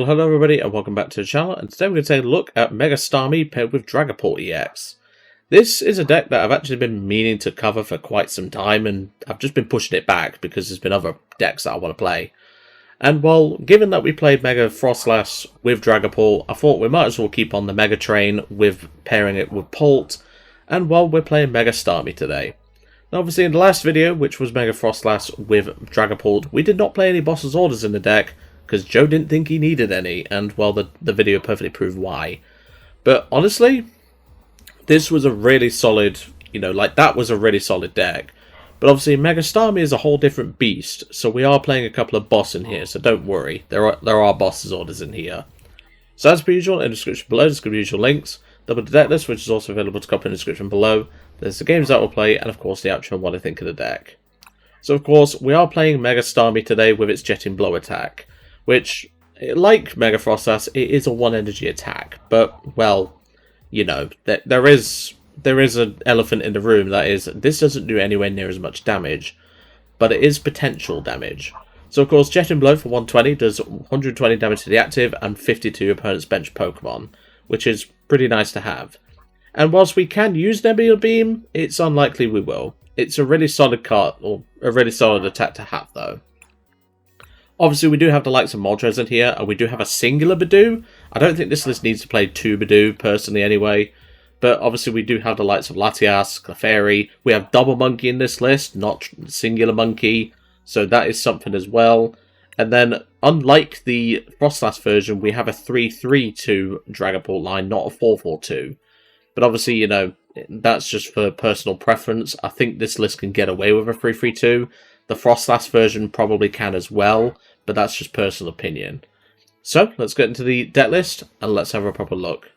Well, hello everybody and welcome back to the channel, and today we're going to take a look at Mega Starmie paired with Dragapult EX. This is a deck that I've actually been meaning to cover for quite some time, and I've just been pushing it back because there's been other decks that I want to play. And well, given that we played Mega Frostlass with Dragapult, I thought we might as well keep on the Mega train with pairing it with Pult, and well, we're playing Mega Starmie today. Now obviously in the last video, which was Mega Frostlass with Dragapult, we did not play any Boss's Orders in the deck, because Joe didn't think he needed any, and well, the video perfectly proved why. But honestly, this was a really solid, that was a really solid deck. But obviously, Mega Starmie is a whole different beast, so we are playing a couple of boss in here, so don't worry, there are Boss's Orders in here. So as per usual, in the description below, there's going to be usual links. Double the deck list, which is also available to copy in the description below. There's the games that we'll play, and of course the outro and what I think of the deck. So of course, we are playing Mega Starmie today with its Jetting Blow attack, which, like Mega Frostlass, it is a 1-energy attack, but, well, there is an elephant in the room, that is, this doesn't do anywhere near as much damage, but it is potential damage. So, of course, Jetting Blow for 120 does 120 damage to the active and 50 to your opponent's bench Pokemon, which is pretty nice to have. And whilst we can use Nebula Beam, it's unlikely we will. It's a really solid card, or a really solid attack to have, though. Obviously, we do have the likes of Moltres in here, and we do have a singular Budew. I don't think this list needs to play 2 Budew, personally, anyway. But obviously, we do have the likes of Latias, Clefairy. We have double Monkey in this list, not singular Monkey. So that is something as well. And then, unlike the Frostlass version, we have a 3-3-2 Dragapult line, not a 4-4-2. But obviously, that's just for personal preference. I think this list can get away with a 3-3-2. The Frostlass version probably can as well, but that's just personal opinion. So, let's get into the deck list, and let's have a proper look.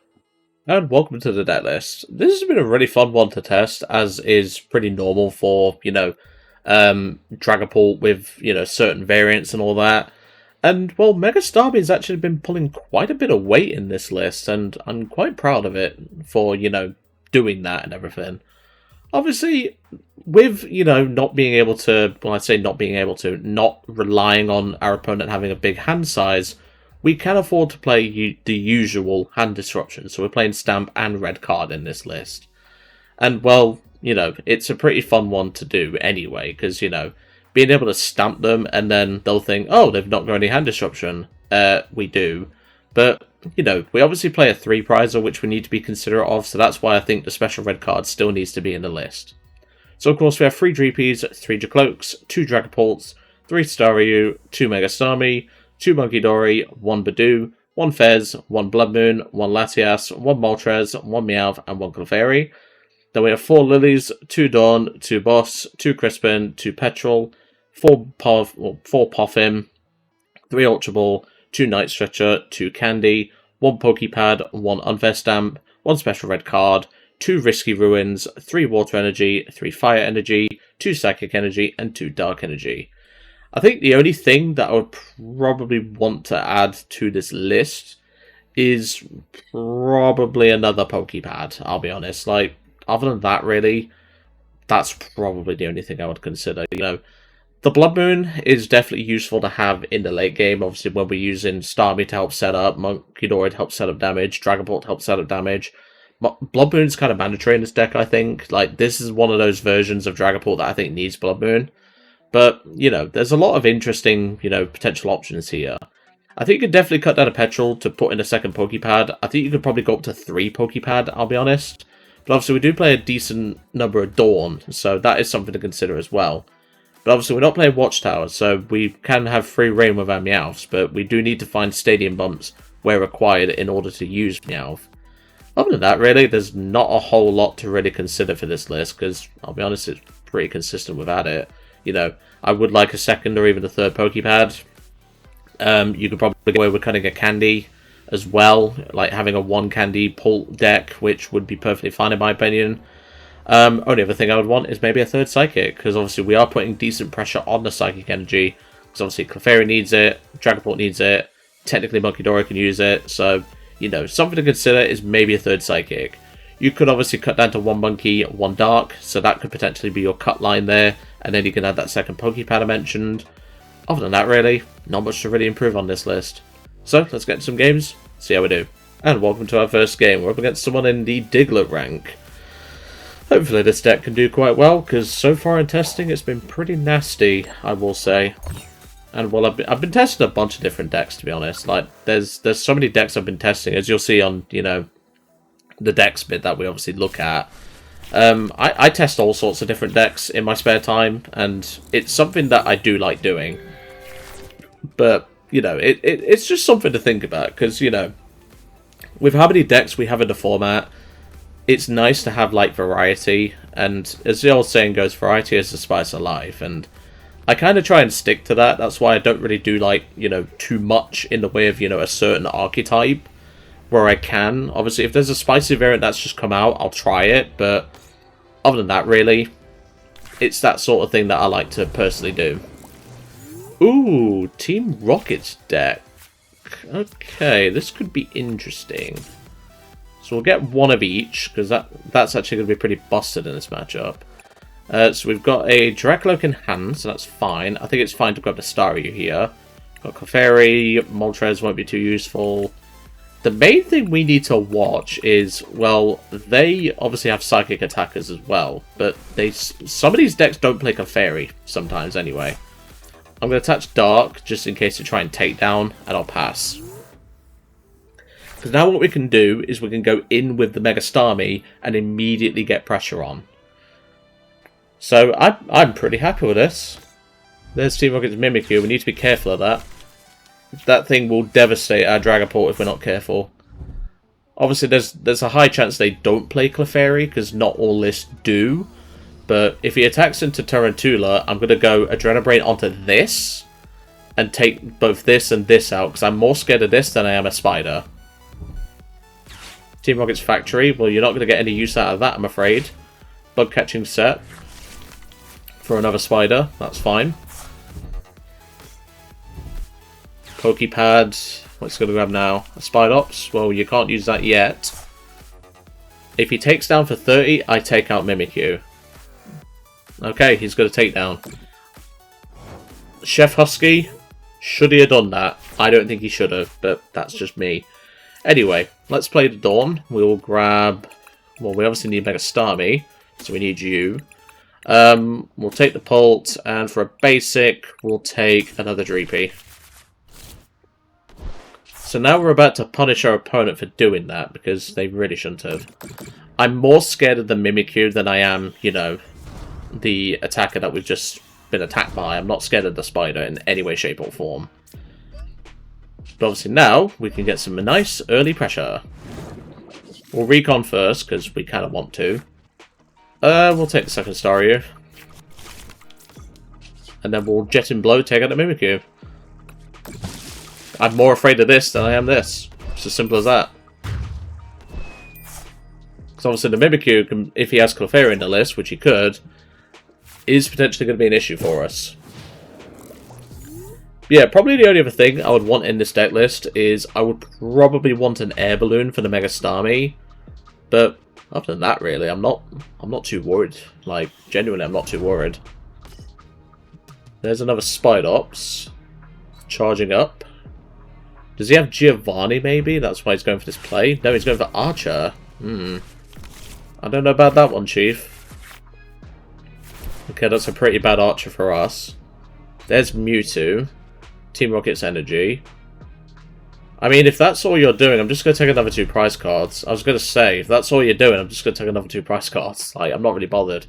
And welcome to the deck list. This has been a really fun one to test, as is pretty normal for, Dragapult with, certain variants and all that. And, well, Mega Starmie has actually been pulling quite a bit of weight in this list, and I'm quite proud of it for, doing that and everything. Obviously, with, not being able to, well, I say not being able to, not relying on our opponent having a big hand size, we can afford to play the usual hand disruption. So we're playing Stamp and Red Card in this list. And, well, it's a pretty fun one to do anyway, because, being able to stamp them and then they'll think, oh, they've not got any hand disruption. We do. But, we obviously play a 3-prizer, which we need to be considerate of, so that's why I think the Special Red Card still needs to be in the list. So, of course, we have 3 Dreepies, 3 Daklooks, 2 Dragapults, 3 Staryu, 2 Mega Starmie, 2 Munkidori, 1 Budew, 1 Fez, 1 Bloodmoon, 1 Latias, 1 Moltres, 1 Meowth, and 1 Clefairy. Then we have 4 Lillies, 2 Dawn, 2 Boss, 2 Crispin, 2 Petrel, 4 Poffin, 3 Ultra Ball, 2 Night Stretcher, 2 Candy, 1 Poké Pad, 1 Unfair Stamp, 1 Special Red Card, 2 Risky Ruins, 3 Water Energy, 3 Fire Energy, 2 Psychic Energy, and 2 Dark Energy. I think the only thing that I would probably want to add to this list is probably another Poké Pad, I'll be honest. Other than that, really, that's probably the only thing I would consider, The Bloodmoon is definitely useful to have in the late game, obviously when we're using Starmie to help set up, Munkidori to help set up damage, Dragapult to help set up damage. Bloodmoon's kind of mandatory in this deck, I think. This is one of those versions of Dragapult that I think needs Bloodmoon. But, there's a lot of interesting, potential options here. I think you could definitely cut down a Petrel to put in a second Poké Pad. I think you could probably go up to 3 Poké Pad, I'll be honest. But obviously we do play a decent number of Dawn, so that is something to consider as well. But obviously we're not playing Watchtower, so we can have free reign with our Meowths, but we do need to find Stadium Bumps where required in order to use Meowth. Other than that, really, there's not a whole lot to really consider for this list, because, I'll be honest, it's pretty consistent without it. I would like a second or even a third Poké Pad. You could probably go away with cutting a Candy as well, like having a 1 Candy Pult deck, which would be perfectly fine in my opinion. Only other thing I would want is maybe a third Psychic, because obviously we are putting decent pressure on the Psychic Energy, because obviously Clefairy needs it, Dragapult needs it, technically Munkidori can use it, so, something to consider is maybe a third Psychic. You could obviously cut down to 1 Monkey, 1 Dark, so that could potentially be your cut line there, and then you can add that second Poké Pad I mentioned. Other than that, really, not much to really improve on this list. So, let's get to some games, see how we do. And welcome to our first game. We're up against someone in the Diglett rank. Hopefully this deck can do quite well, because so far in testing it's been pretty nasty, I will say. And well, I've been testing a bunch of different decks, to be honest. Like, there's so many decks I've been testing, as you'll see on, you know, the decks bit that we obviously look at. I test all sorts of different decks in my spare time, and it's something that I do like doing. But, you know, it's just something to think about, because, you know, with how many decks we have in the format, it's nice to have, like, variety, and as the old saying goes, variety is the spice of life, and I kind of try and stick to that. That's why I don't really do, like, you know, too much in the way of, you know, a certain archetype where I can. Obviously, if there's a spicy variant that's just come out, I'll try it, but other than that, really, it's that sort of thing that I like to personally do. Ooh, Team Rocket's deck. Okay, this could be interesting. So we'll get one of each, because that's actually going to be pretty busted in this matchup. So we've got a Drakloak in hand, so that's fine. I think it's fine to grab the Staryu here. Got Clefairy, Moltres won't be too useful. The main thing we need to watch is, well, they obviously have psychic attackers as well, but some of these decks don't play Clefairy sometimes anyway. I'm going to attach Dark, just in case to try and take down, and I'll pass. Because now what we can do is we can go in with the Mega Starmie and immediately get pressure on. So I'm pretty happy with this. There's Team Rocket's Mimikyu. We need to be careful of that. That thing will devastate our Dragapult if we're not careful. Obviously, there's a high chance they don't play Clefairy, because not all lists do. But if he attacks into Tarantula, I'm going to go Adrenabrain onto this and take both this and this out, because I'm more scared of this than I am a Spider. Team Rocket's Factory, well, you're not going to get any use out of that, I'm afraid. Bug catching set for another Spider, that's fine. Poké Pad, what's going to grab now? A Spidops, well, you can't use that yet. If he takes down for 30, I take out Mimikyu. Okay, he's got a takedown. Chef Husky, should he have done that? I don't think he should have, but that's just me. Anyway, let's play the Dawn. We'll grab... Well, we obviously need Mega Starmie, so we need you. We'll take the Pult, and for a basic, we'll take another Dreepy. So now we're about to punish our opponent for doing that, because they really shouldn't have. I'm more scared of the Mimikyu than I am, you know, the attacker that we've just been attacked by. I'm not scared of the Spider in any way, shape, or form. But obviously now, we can get some nice early pressure. We'll recon first, because we kind of want to. We'll take the second Staryu. And then we'll Jet and Blow, take out the Mimikyu. I'm more afraid of this than I am this. It's as simple as that. Because obviously the Mimikyu, can, if he has Clefairy in the list, which he could, is potentially going to be an issue for us. Yeah, probably the only other thing I would want in this deck list is I would probably want an Air Balloon for the Mega Starmie. But other than that, really, I'm not too worried. Like, genuinely, I'm not too worried. There's another Spidops. Charging up. Does he have Giovanni, maybe? That's why he's going for this play. No, he's going for Archer. I don't know about that one, Chief. Okay, that's a pretty bad Archer for us. There's Mewtwo. Team Rocket's Energy. I mean, if that's all you're doing, I'm just going to take another 2 prize cards. I was going to say, if that's all you're doing, I'm just going to take another 2 prize cards. Like, I'm not really bothered.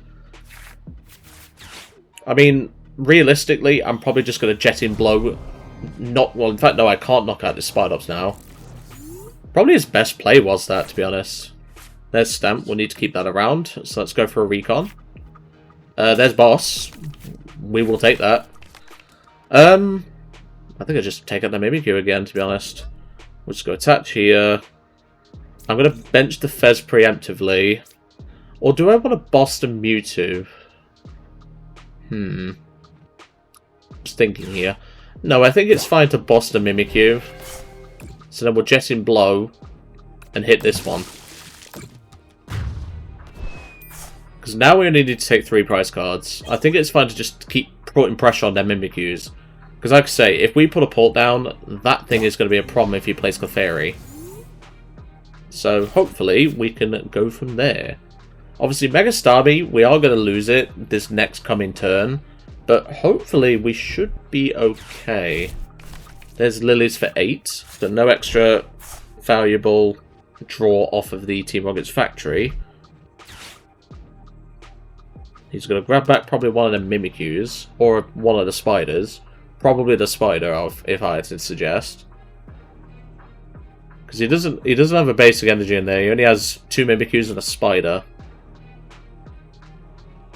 I mean, realistically, I'm probably just going to Jet in Blow. Well, in fact, no, I can't knock out this Spidops now. Probably his best play was that, to be honest. There's Stamp. We'll need to keep that around. So let's go for a recon. There's Boss. We will take that. I think I just take out the Mimikyu again, to be honest. We'll just go attach here. I'm going to bench the Fez preemptively. Or do I want to boss the Mewtwo? Just thinking here. No, I think it's fine to boss the Mimikyu. So then we'll Jet in Blow and hit this one. Because now we only need to take 3 prize cards. I think it's fine to just keep putting pressure on their Mimikyus. Because like I say, if we put a port down, that thing is going to be a problem if he plays Clefairy. So hopefully we can go from there. Obviously Mega Starmie, we are going to lose it this next coming turn. But hopefully we should be okay. There's Lilies for 8. So no extra valuable draw off of the Team Rocket's factory. He's going to grab back probably one of the Mimikyus. Or one of the spiders. Probably the spider, if I had to suggest. Because he doesn't have a basic energy in there. He only has 2 Mimikyus and a spider.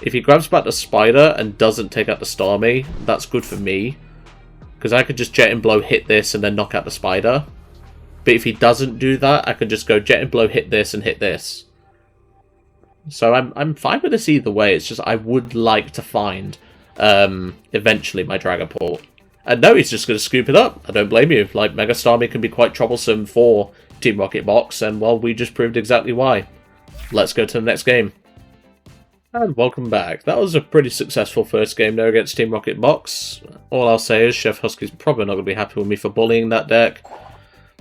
If he grabs back the spider and doesn't take out the Starmie, that's good for me. Because I could just Jet and Blow, hit this, and then knock out the spider. But if he doesn't do that, I could just go Jet and Blow, hit this, and hit this. So I'm fine with this either way. It's just I would like to find, eventually, my Dragapult. And no, he's just going to scoop it up. I don't blame you. Like, Mega Starmie can be quite troublesome for Team Rocket Box, and, well, we just proved exactly why. Let's go to the next game. And welcome back. That was a pretty successful first game there against Team Rocket Box. All I'll say is Chef Husky's probably not going to be happy with me for bullying that deck.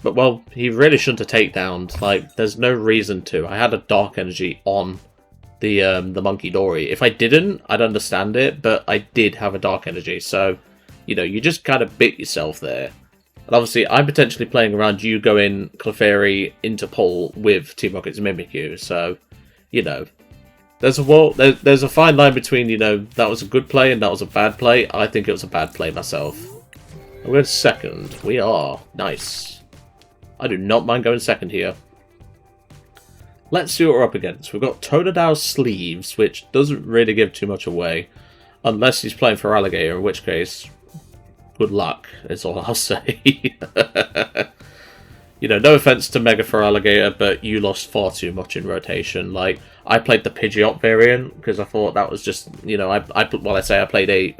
But, well, he really shouldn't have takedowned. Like, there's no reason to. I had a Dark Energy on the Munkidori. If I didn't, I'd understand it, but I did have a Dark Energy. So, you know, you just kind of bit yourself there. And obviously, I'm potentially playing around you going Clefairy into pull with Team Rocket's Mimikyu. So, you know, there's a fine line between, you know, that was a good play and that was a bad play. I think it was a bad play myself. I'm going second. We are. Nice. I do not mind going second here. Let's see what we're up against. We've got Totodile Sleeves, which doesn't really give too much away. Unless he's playing for Alligator, in which case, good luck, is all I'll say. You know, no offense to Mega for Alligator, but you lost far too much in rotation. Like, I played the Pidgeot variant, because I thought that was just, you know, I played a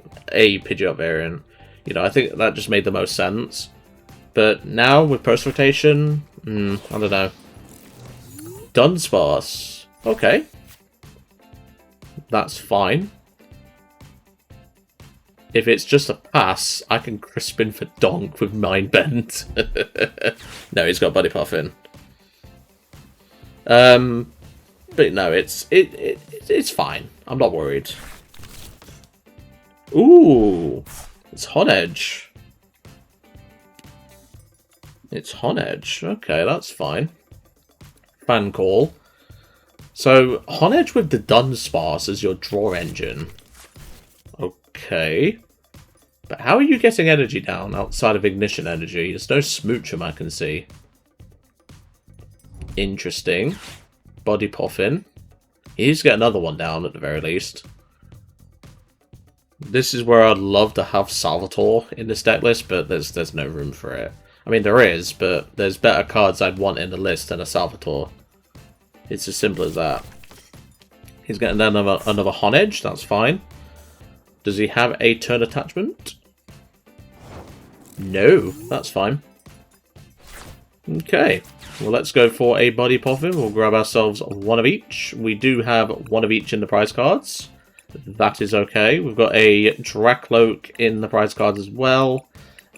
Pidgeot variant. You know, I think that just made the most sense. But now, with post-rotation, I don't know. Dunsparce. Okay. That's fine. If it's just a pass, I can Crispin for Donk with Mind Bend. No, he's got Buddy Poffin. But no, it's fine. I'm not worried. Ooh, it's Honedge. It's Honedge. Okay, that's fine. Fan call. So, Honedge with the Dunsparce as your draw engine. Okay. But how are you getting energy down outside of Ignition Energy? There's no Smoochum I can see. Interesting. Buddy Poffin. He needs to get another one down at the very least. This is where I'd love to have Salvatore in this deck list, but there's no room for it. I mean, there is, but there's better cards I'd want in the list than a Salvatore. It's as simple as that. He's getting another Honedge, that's fine. Does he have a turn attachment? No, that's fine. Okay, well let's go for a Buddy Poffin. We'll grab ourselves one of each. We do have one of each in the prize cards. That is okay. We've got a Drakloak in the prize cards as well.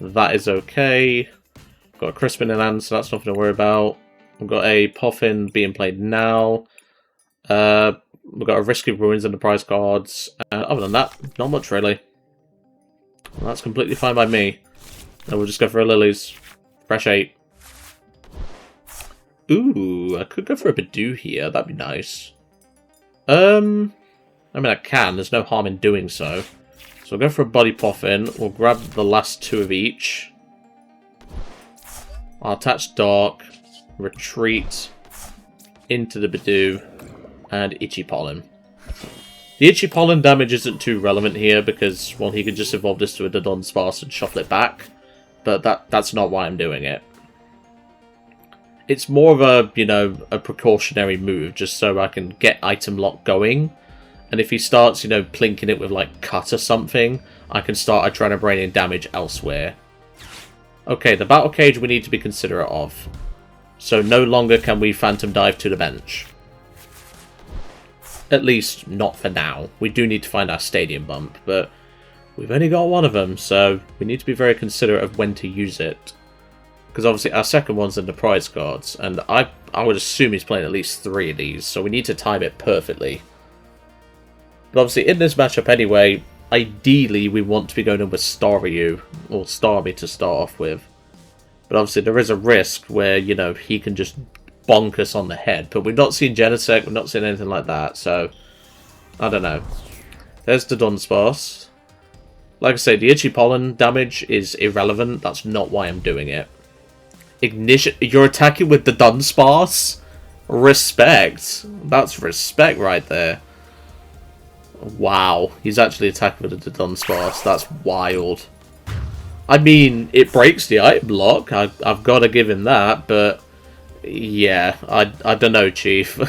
That is okay. Got a Crispin in hand, so that's nothing to worry about. We've got a Poffin being played now. We've got a Risky Ruins in the prize cards. Other than that, not much really. Well, that's completely fine by me. And we'll just go for a Lilies. Fresh 8. Ooh, I could go for a Budew here. That'd be nice. I mean, I can. There's no harm in doing so. So we'll go for a Buddy Poffin. We'll grab the last 2 of each. I'll attach Dark. Retreat. Into the Budew. And Itchy Pollen. The Itchy Pollen damage isn't too relevant here because, well, he could just evolve this to a Dunsparce and shuffle it back. But that's not why I'm doing it. It's more of a, you know, a precautionary move just so I can get item lock going. And if he starts, you know, plinking it with, like, Cut or something, I can start Adrenabraining damage elsewhere. Okay, the Battle Cage we need to be considerate of. So no longer can we Phantom Dive to the bench. At least, not for now. We do need to find our Stadium Bump, but we've only got one of them, so we need to be very considerate of when to use it. Because obviously our second one's in the prize cards, and I would assume he's playing at least 3 of these, so we need to time it perfectly. But obviously in this matchup anyway, ideally we want to be going in with Staryu, or Starmie to start off with. But obviously there is a risk where, you know, he can just bonk us on the head. But we've not seen Genesect, we've not seen anything like that, so I don't know. There's the Dunsparce. Like I say, the Itchy Pollen damage is irrelevant, that's not why I'm doing it. Ignition, you're attacking with the Dunsparce? Respect. That's respect right there. Wow, he's actually attacking with the Dunsparce. That's wild. I mean, it breaks the item block. I've got to give him that, but yeah, I don't know, Chief.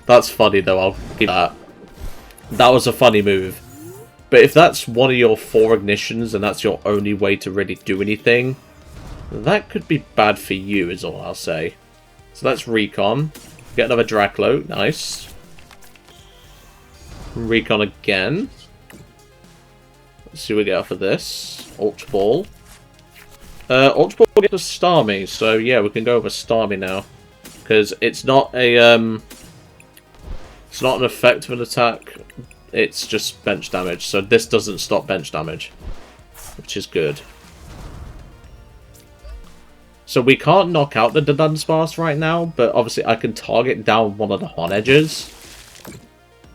That's funny though. I'll give that. That was a funny move. But if that's one of your 4 ignitions and that's your only way to really do anything, that could be bad for you, is all I'll say. So let's recon. Get another Drakloak. Nice. Recon again. Let's see what we get off of this. Ultra Ball. Ultra Ball will get us Starmie, so yeah, we can go over Starmie now. Because it's not a it's not an effect of an attack, it's just bench damage. So this doesn't stop bench damage, which is good. So we can't knock out the Dunsparce right now, but obviously I can target down one of the Hon edges.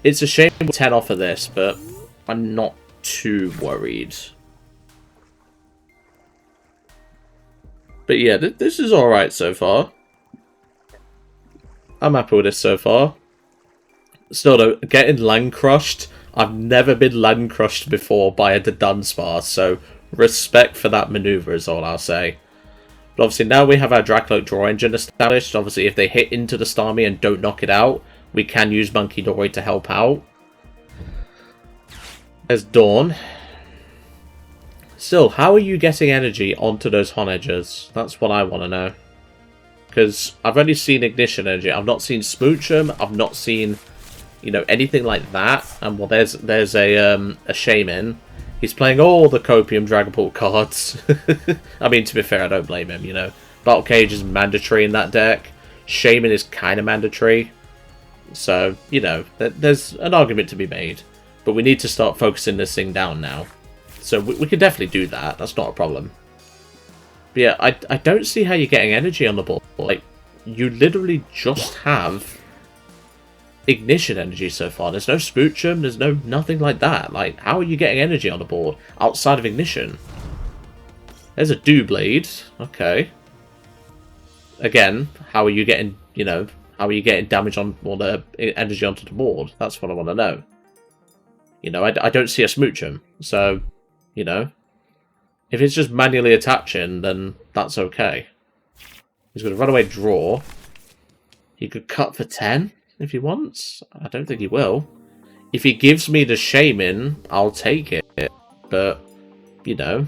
It's a shame we're 10 off of this, but I'm not too worried. But yeah, this is alright so far. I'm happy with this so far. Still though, getting land crushed. I've never been land crushed before by a Dunsparce, so respect for that maneuver is all I'll say. But obviously now we have our Drakloak draw engine established. Obviously if they hit into the Starmie and don't knock it out, we can use Munkidori to help out. There's Dawn. Still, how are you getting energy onto those Hon edges? That's what I want to know. Because I've only seen Ignition energy. I've not seen Smoochum. I've not seen, you know, anything like that. And well, there's a Shaman. He's playing all the Copium Dragapult cards. I mean, to be fair, I don't blame him, you know. Battle Cage is mandatory in that deck. Shaman is kind of mandatory. So, you know, there's an argument to be made. But we need to start focusing this thing down now. So we can definitely do that. That's not a problem. But yeah, I don't see how you're getting energy on the board. Like, you literally just have Ignition energy so far. There's no Smoochum. There's nothing like that. Like, how are you getting energy on the board outside of Ignition? There's a Doublade. Okay. Again, how are you getting, you know, how are you getting damage on, or the energy onto the board? That's what I want to know. You know, I don't see a Smoochum. So, you know, if it's just manually attaching, then that's okay. He's going to run away draw. He could cut for 10 if he wants. I don't think he will. If he gives me the Shaman, I'll take it. But, you know,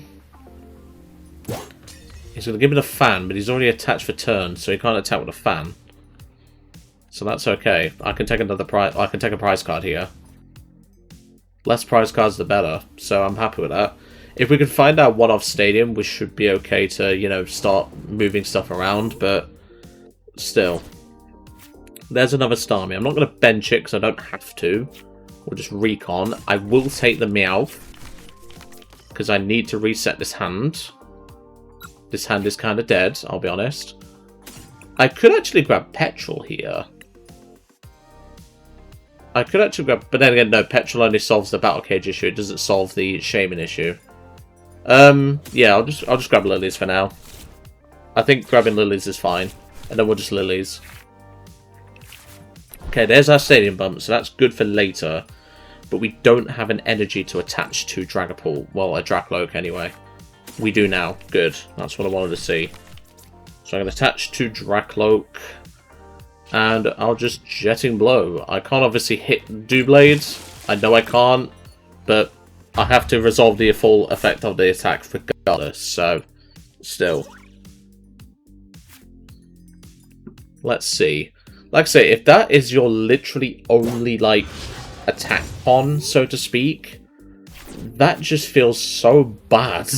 he's going to give me the fan, but he's already attached for turn, so he can't attack with a fan. So that's okay. I can take another prize. I can take a prize card here. Less prize cards, the better. So I'm happy with that. If we can find our one-off stadium, we should be okay to, you know, start moving stuff around. But still, there's another Starmie. I'm not going to bench it because I don't have to. We'll just recon. I will take the Meowth because I need to reset this hand. This hand is kind of dead, I'll be honest. I could actually grab Petrel here. I could actually grab, but then again, no, Petrel only solves the Battle Cage issue. It doesn't solve the Shaman issue. Yeah, I'll just grab Lilies for now. I think grabbing Lilies is fine, and then we'll just Lilies. Okay, there's our Stadium Bump, so that's good for later. But we don't have an energy to attach to Dragapult. Well, a Drakloak anyway. We do now. Good. That's what I wanted to see. So I'm going to attach to Drakloak. And I'll just Jetting Blow. I can't obviously hit Doublades. I know I can't. But I have to resolve the full effect of the attack regardless. So, still. Let's see. Like I say, if that is your literally only, like, attack on, so to speak, That just feels so bad.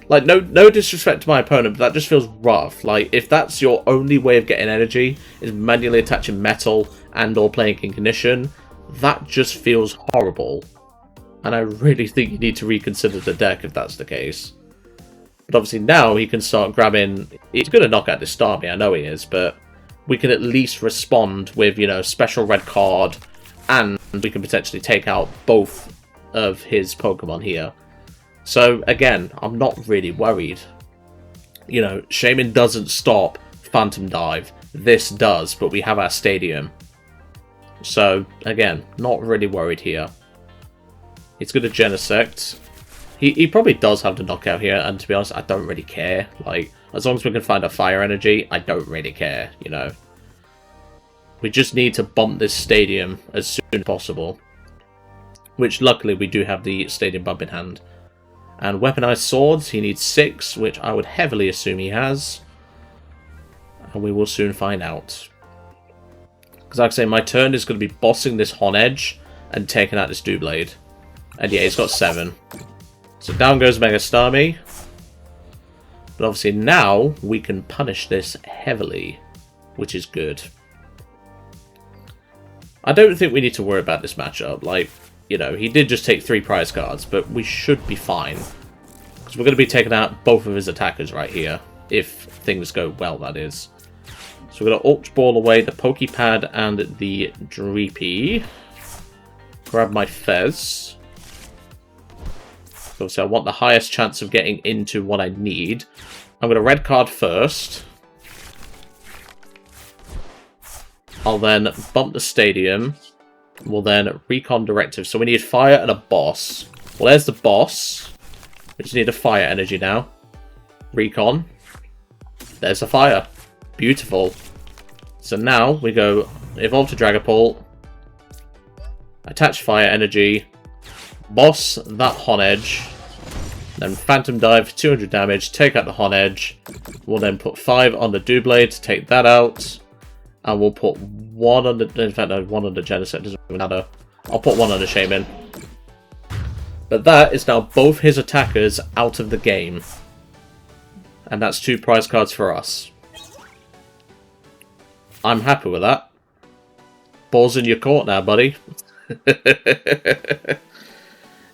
Like, no disrespect to my opponent, but that just feels rough. Like, if that's your only way of getting energy, is manually attaching metal and or playing Ignition, that just feels horrible. And I really think you need to reconsider the deck if that's the case. But obviously now he can start grabbing... He's going to knock out this Starmie, I know he is, but we can at least respond with, you know, Special Red Card, and we can potentially take out both of his Pokemon here. So, again, I'm not really worried. You know, Shaman doesn't stop Phantom Dive. This does, but we have our Stadium. So, again, not really worried here. He's going to Genesect. He probably does have the knockout here, and to be honest, I don't really care. Like, as long as we can find a Fire Energy, I don't really care, you know. We just need to bump this Stadium as soon as possible. Which, luckily, we do have the Stadium bump in hand. And Weaponized Swords, he needs 6, which I would heavily assume he has. And we will soon find out. Because like I say, my turn is going to be bossing this Honedge and taking out this Doublade. And yeah, he's got 7. So down goes Mega Starmie. But obviously now we can punish this heavily, which is good. I don't think we need to worry about this matchup. Like, you know, he did just take 3 prize cards, but we should be fine. Because we're going to be taking out both of his attackers right here. If things go well, that is. So we're going to Ultra Ball away the Poké Pad and the Dreepy. Grab my Fez. So I want the highest chance of getting into what I need. I'm going to red card first. I'll then bump the Stadium. We'll then Recon Directive. So we need Fire and a Boss. Well, there's the Boss. We just need a Fire Energy now. Recon. There's a Fire. Beautiful. So now we go Evolve to Dragapult. Attach Fire Energy. Boss that Honedge. Then Phantom Dive for 200 damage. Take out the Honedge. We'll then put 5 on the Doublade to take that out. And we'll put 1 on the... In fact, no, 1 on the Genesect. Doesn't really matter. I'll put 1 on the Shaman. But that is now both his attackers out of the game. And that's 2 prize cards for us. I'm happy with that. Ball's in your court now, buddy.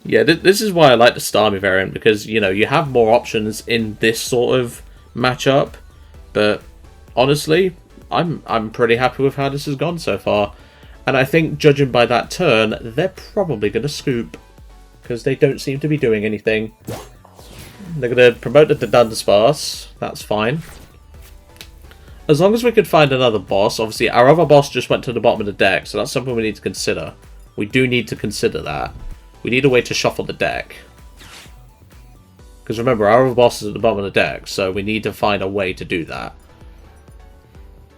Yeah, this is why I like the Starmie variant. Because, you know, you have more options in this sort of matchup. But, honestly... I'm pretty happy with how this has gone so far. And I think, judging by that turn, they're probably going to scoop. Because they don't seem to be doing anything. They're going to promote it to Dunsparce. That's fine. As long as we can find another boss. Obviously, our other boss just went to the bottom of the deck. So that's something we need to consider. We do need to consider that. We need a way to shuffle the deck. Because remember, our other boss is at the bottom of the deck. So we need to find a way to do that.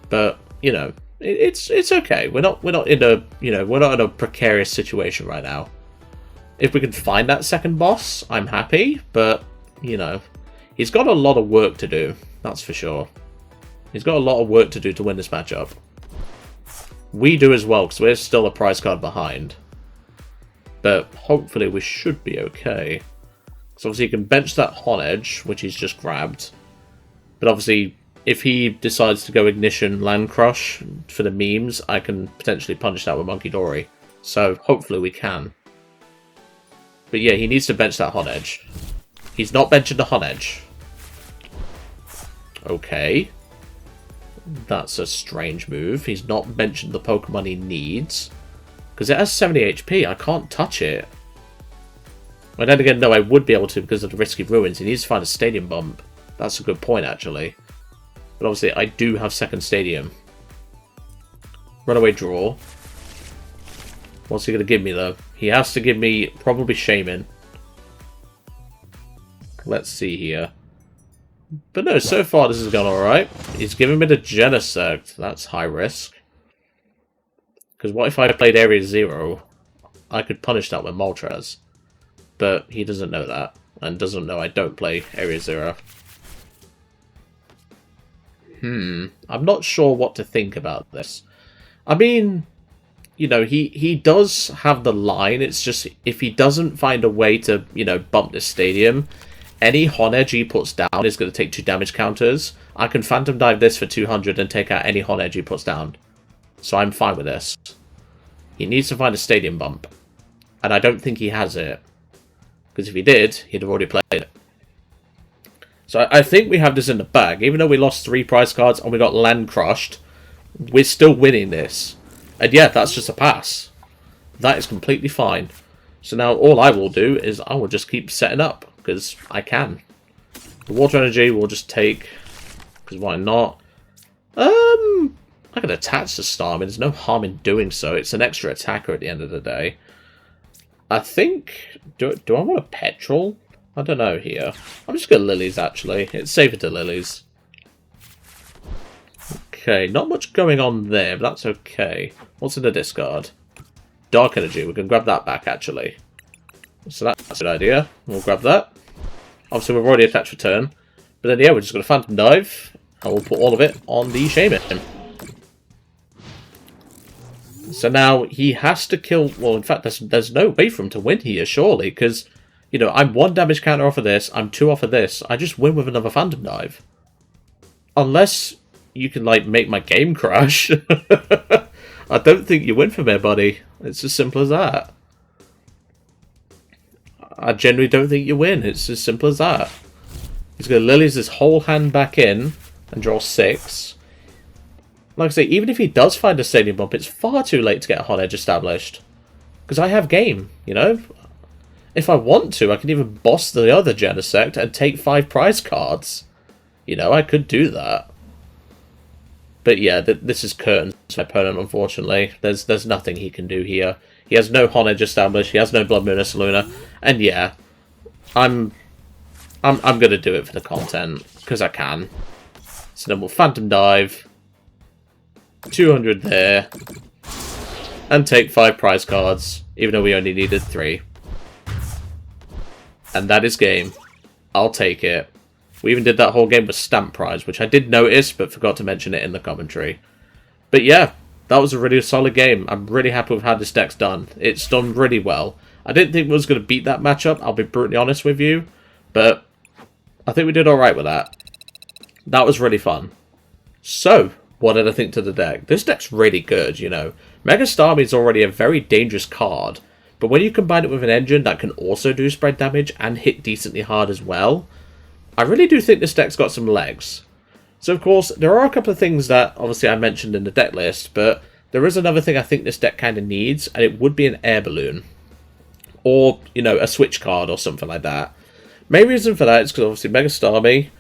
But, you know, it's okay. We're not in a, you know, we're not in a precarious situation right now. If we can find that second boss, I'm happy, but, you know, he's got a lot of work to do, that's for sure. He's got a lot of work to do to win this matchup. We do as well, because we're still a prize card behind. But hopefully we should be okay. So obviously he can bench that Honedge, which he's just grabbed. But obviously... if he decides to go Ignition Land Crush for the memes, I can potentially punish that with Munkidori. So, hopefully we can. But yeah, he needs to bench that Honedge. He's not benching the Honedge. Okay. That's a strange move. He's not benching the Pokemon he needs. Because it has 70 HP, I can't touch it. But then again, no, I would be able to because of the Risky Ruins. He needs to find a Stadium Bump. That's a good point, actually. But obviously, I do have second Stadium. Runaway Draw. What's he going to give me, though? He has to give me probably Shaman. Let's see here. But no, so far this has gone alright. He's giving me the Genesect. That's high risk. Because what if I played Area 0? I could punish that with Moltres. But he doesn't know that. And doesn't know I don't play Area 0. I'm not sure what to think about this. I mean, you know, he does have the line. It's just if he doesn't find a way to, you know, bump this stadium, any Hon Edge he puts down is going to take 2 damage counters. I can Phantom Dive this for 200 and take out any Hon Edge he puts down. So I'm fine with this. He needs to find a stadium bump. And I don't think he has it. Because if he did, he'd have already played it. So I think we have this in the bag. Even though we lost 3 prize cards and we got land crushed, we're still winning this. And yeah, that's just a pass. That is completely fine. So now all I will do is I will just keep setting up. Because I can. The water energy will just take... Because why not? I can attach to Starmie. There's no harm in doing so. It's an extra attacker at the end of the day. I think... Do I want a Petrel? I don't know here. I'm just going to Lillies, actually. It's safer to Lillies. Okay, not much going on there, but that's okay. What's in the discard? Dark Energy. We can grab that back, actually. So that's a good idea. We'll grab that. Obviously, we've already attached return. But then, yeah, we're just going to Phantom Dive. And we'll put all of it on the Shaman. So now he has to kill... Well, in fact, there's no way for him to win here, surely. Because, you know, I'm 1 damage counter off of this. I'm 2 off of this. I just win with another Phantom Dive. Unless you can, like, make my game crash. I don't think you win from here, buddy. It's as simple as that. I generally don't think you win. It's as simple as that. He's going to Lillies his whole hand back in and draw 6. Like I say, even if he does find a stadium bump, it's far too late to get a Hon Edge established. Because I have game, you know? If I want to, I can even boss the other Genesect and take 5 prize cards. You know, I could do that. But yeah, this is curtains to my opponent, unfortunately. There's nothing he can do here. He has no Hon Edge established. He has no Bloodmoon Ursaluna. And yeah, I'm gonna do it for the content because I can. So then we'll Phantom Dive, 200 there, and take 5 prize cards, even though we only needed 3. And that is game. I'll take it. We even did that whole game with Stamp Prize, which I did notice, but forgot to mention it in the commentary. But yeah, that was a really solid game. I'm really happy with how this deck's done. It's done really well. I didn't think we was going to beat that matchup, I'll be brutally honest with you. But I think we did alright with that. That was really fun. So, what did I think to the deck? This deck's really good, you know. Mega Starmie is already a very dangerous card. But when you combine it with an engine that can also do spread damage and hit decently hard as well, I really do think this deck's got some legs. So, of course, there are a couple of things that, obviously, I mentioned in the deck list, but there is another thing I think this deck kind of needs, and it would be an air balloon. Or, you know, a switch card or something like that. Main reason for that is because, obviously, Mega Starmie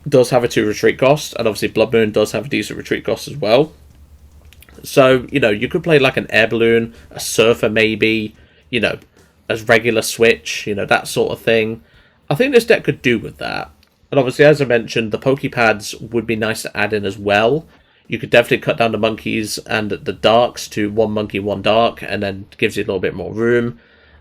does have a 2 retreat cost, and obviously Blood Moon does have a decent retreat cost as well. So, you know, you could play like an air balloon, a surfer maybe, you know, as regular switch, you know, that sort of thing. I think this deck could do with that. And obviously, as I mentioned, the Poké Pads would be nice to add in as well. You could definitely cut down the monkeys and the darks to 1 monkey, 1 dark, and then gives you a little bit more room.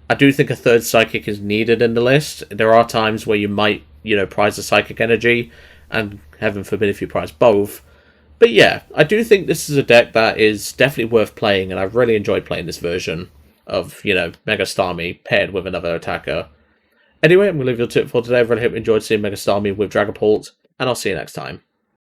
I do think a 3rd Psychic is needed in the list. There are times where you might, you know, prize the Psychic energy, and heaven forbid if you prize both. But yeah, I do think this is a deck that is definitely worth playing, and I've really enjoyed playing this version of, you know, Mega Starmie paired with another attacker. Anyway, I'm going to leave you to it for today. I really hope you enjoyed seeing Mega Starmie with Dragapult, and I'll see you next time.